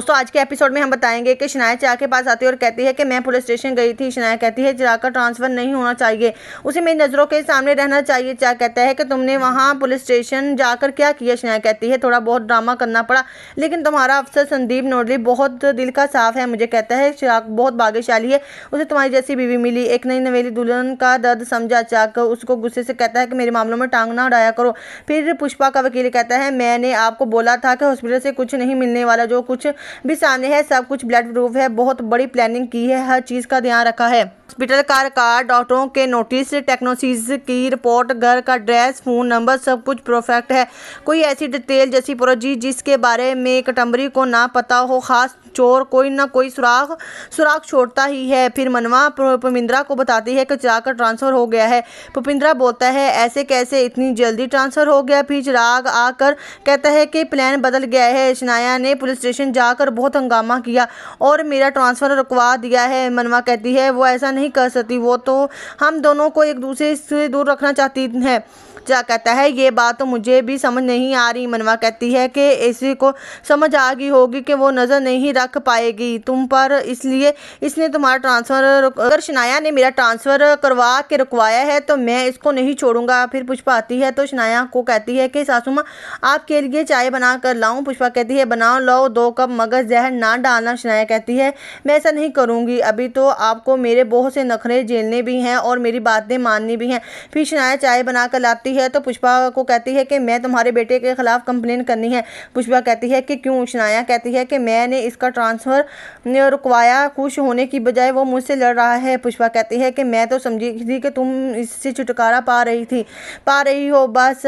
दोस्तों आज के एपिसोड में हम बताएंगे कि शनाया चिराग के पास आती है और कहती है कि मैं पुलिस स्टेशन गई थी। शनाया कहती है चिराग का ट्रांसफ़र नहीं होना चाहिए, उसे मेरी नज़रों के सामने रहना चाहिए। चिराग कहता है कि तुमने वहाँ पुलिस स्टेशन जाकर क्या किया। शनाया कहती है थोड़ा बहुत ड्रामा करना पड़ा, लेकिन तुम्हारा अफसर संदीप नोडली बहुत दिल का साफ है। मुझे कहता है चिराग बहुत भाग्यशाली है, उसे तुम्हारी जैसी बीवी मिली, एक नई नवेली दुल्हन का दर्द समझा। चिराग उसको गुस्से से कहता है कि मेरे मामलों में टांग ना अड़ाया करो। फिर पुष्पा का वकील कहता है मैंने आपको बोला था कि हॉस्पिटल से कुछ नहीं मिलने वाला, जो कुछ भी सामने है सब कुछ ब्लड प्रूफ है। बहुत बड़ी प्लानिंग की है, हर चीज़ का ध्यान रखा है। हॉस्पिटल का रिकॉर्ड, डॉक्टरों के नोटिस, टेक्नोसिस की रिपोर्ट, घर का एड्रेस, फ़ोन नंबर, सब कुछ परफेक्ट है। कोई ऐसी डिटेल जैसी प्रोजी जिसके बारे में कटम्बरी को ना पता हो। खास चोर कोई ना कोई सुराग छोड़ता ही है। फिर मनवा पुपिंद्रा को बताती है कि चिराग का ट्रांसफ़र हो गया है। पुपिंद्रा बोलता है ऐसे कैसे, इतनी जल्दी ट्रांसफ़र हो गया। फिर चिराग आकर कहता है कि प्लान बदल गया है, शनाया ने पुलिस स्टेशन जाकर बहुत हंगामा किया और मेरा ट्रांसफ़र रुकवा दिया है। मनवा कहती है वो ऐसा नहीं कर सकती, वो तो हम दोनों को एक दूसरे से दूर रखना चाहती है। चिराग कहता है ये बात तो मुझे भी समझ नहीं आ रही। मनवा कहती है कि इसी को समझ आ गई होगी कि वो नज़र नहीं रख पाएगी तुम पर, इसलिए इसने तुम्हारा ट्रांसफ़र अगर शनाया ने मेरा ट्रांसफ़र करवा के रुकवाया है तो मैं इसको नहीं छोड़ूंगा। फिर पुष्पा आती है तो शनाया को कहती है कि सासू माँ आपके लिए चाय बना कर लाऊं। पुष्पा कहती है बनाओ, लो 2 कप, मगर जहर ना डालना। शनाया कहती है मैं ऐसा नहीं करूँगी, अभी तो आपको मेरे बहुत से नखरे झेलने भी हैं और मेरी बातें माननी भी हैं। फिर शनाया चाय बना कर लाती है तो पुष्पा को कहती है कि मैं तुम्हारे बेटे के खिलाफ कंप्लेन करनी है। पुष्पा कहती है कि क्यों। शनाया कहती है कि मैंने इसका ट्रांसफ़र रुकवाया, खुश होने की बजाय वो मुझसे लड़ रहा है। पुष्पा कहती है कि मैं तो समझी थी कि तुम इससे छुटकारा पा रही हो, बस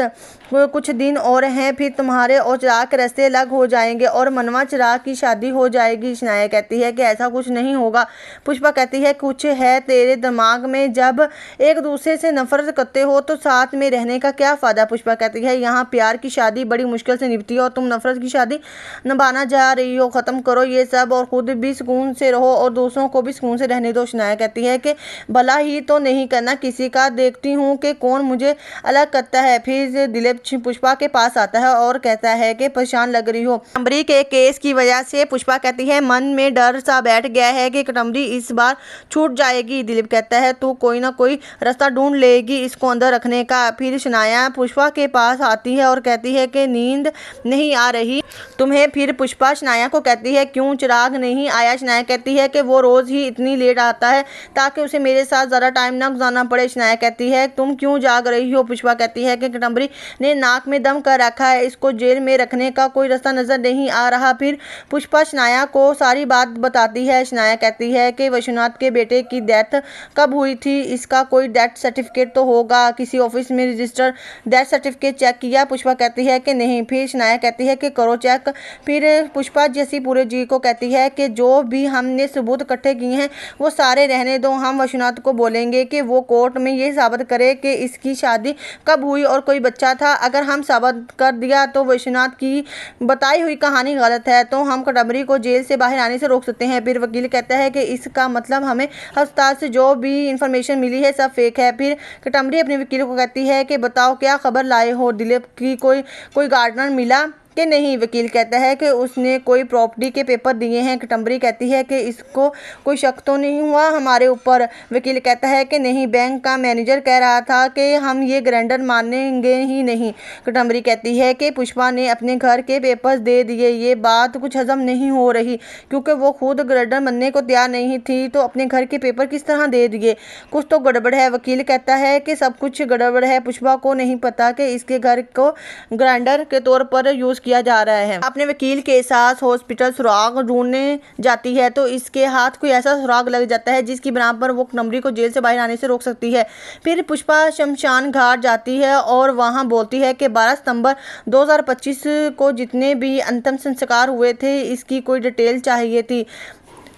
कुछ दिन और हैं, फिर तुम्हारे और चिराग के रास्ते अलग हो जाएंगे और मनवा चिराग की शादी हो जाएगी। शनाया कहती है कि ऐसा कुछ नहीं होगा। पुष्पा कहती है कुछ है तेरे दिमाग में, जब एक दूसरे से नफरत करते हो तो साथ में रहने का क्या फ़ायदा। पुष्पा कहती है यहाँ प्यार की शादी बड़ी मुश्किल से निभती है और तुम नफरत की शादी निभाना जा रही हो। ख़त्म करो ये सब और खुद भी सुकून से रहो और दूसरों को भी सुकून से रहने दो। शनाया कहती है कि भला ही तो नहीं करना किसी का, देखती हूँ कि कौन मुझे अलग करता है। फिर दिलीप पुष्पा के पास आता है और कहता है कि परेशान लग रही हो कटम्बरी के केस की वजह से। पुष्पा कहती है मन में डर सा बैठ गया है कि कटम्बरी इस बार छूट जाएगी। दिलीप कहता है तू कोई ना कोई रास्ता ढूंढ लेगी इसको अंदर रखने का। फिर शनाया पुष्पा के पास आती है और कहती है कि नींद नहीं आ रही तुम्हें। फिर पुष्पा शनाया को कहती है क्यों चिराग नहीं आया। शनाया कहती है कि वो रोज़ ही इतनी लेट आता है ताकि उसे मेरे साथ ज़्यादा टाइम ना गुजारना पड़े। शनाया कहती है तुम क्यों जाग रही हो। पुष्पा कहती है कि कटम्बरी ने नाक में दम कर रखा है, इसको जेल में रखने का कोई रास्ता नज़र नहीं आ रहा। फिर पुष्पा शनाया को सारी बात बताती है। शनाया कहती है कि विश्वनाथ के बेटे की डेथ कब हुई थी, इसका कोई डेथ सर्टिफिकेट तो होगा, किसी ऑफिस में रजिस्टर डेथ सर्टिफिकेट चेक किया। पुष्पा कहती है कि नहीं। फिर शनाया कहती है कि करो चेक। फिर पुष्पा जैसी पूरे जी को कहती है कि जो भी हमने सबूत इकट्ठे किए हैं वो सारे रहने दो, हम विश्वनाथ को बोलेंगे कि वो कोर्ट में ये साबित करे कि इसकी शादी कब हुई और कोई बच्चा था। अगर हम साबित कर दिया तो विश्वनाथ की बताई हुई कहानी गलत है तो हम कटम्बरी को जेल से बाहर आने से रोक सकते हैं। फिर वकील कहता है कि इसका मतलब हमें अस्पताल से जो भी इंफॉर्मेशन मिली है सब फेक है। फिर कटम्बरी अपने वकील को कहती है कि बताओ क्या खबर लाए हो, दिलीप की कोई गार्डनर मिला कि नहीं। वकील कहता है कि उसने कोई प्रॉपर्टी के पेपर दिए हैं। कटम्बरी कहती है कि इसको कोई शक तो नहीं हुआ हमारे ऊपर। वकील कहता है कि नहीं, बैंक का मैनेजर कह रहा था कि हम ये ग्राइंडर मानेंगे ही नहीं। कटम्बरी कहती है कि पुष्पा ने अपने घर के पेपर्स दे दिए, ये बात कुछ हजम नहीं हो रही क्योंकि वो खुद ग्राइंडर बनने को तैयार नहीं थी तो अपने घर के पेपर किस तरह दे दिए, कुछ तो गड़बड़ है। वकील कहता है कि सब कुछ गड़बड़ है, पुष्पा को नहीं पता कि इसके घर को ग्राइंडर के तौर पर यूज़ किया जा रहा है। अपने वकील के साथ हॉस्पिटल सुराग ढूंढने जाती है तो इसके हाथ कोई ऐसा सुराग लग जाता है जिसकी बिना पर वो कटम्बरी को जेल से बाहर आने से रोक सकती है। फिर पुष्पा शमशान घाट जाती है और वहां बोलती है कि 12 सितंबर 2025 को जितने भी अंतिम संस्कार हुए थे इसकी कोई डिटेल चाहिए थी।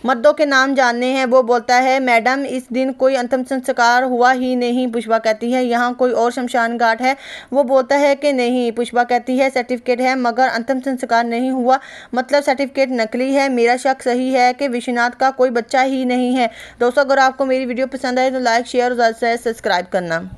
मर्दों के नाम जानने हैं। वो बोलता है मैडम इस दिन कोई अंतिम संस्कार हुआ ही नहीं। पुष्पा कहती है यहाँ कोई और शमशान घाट है। वो बोलता है कि नहीं। पुष्पा कहती है सर्टिफिकेट है मगर अंतिम संस्कार नहीं हुआ, मतलब सर्टिफिकेट नकली है। मेरा शक सही है कि विश्वनाथ का कोई बच्चा ही नहीं है। दोस्तों अगर आपको मेरी वीडियो पसंद आए तो लाइक शेयर और ज़्यादा से सब्सक्राइब करना।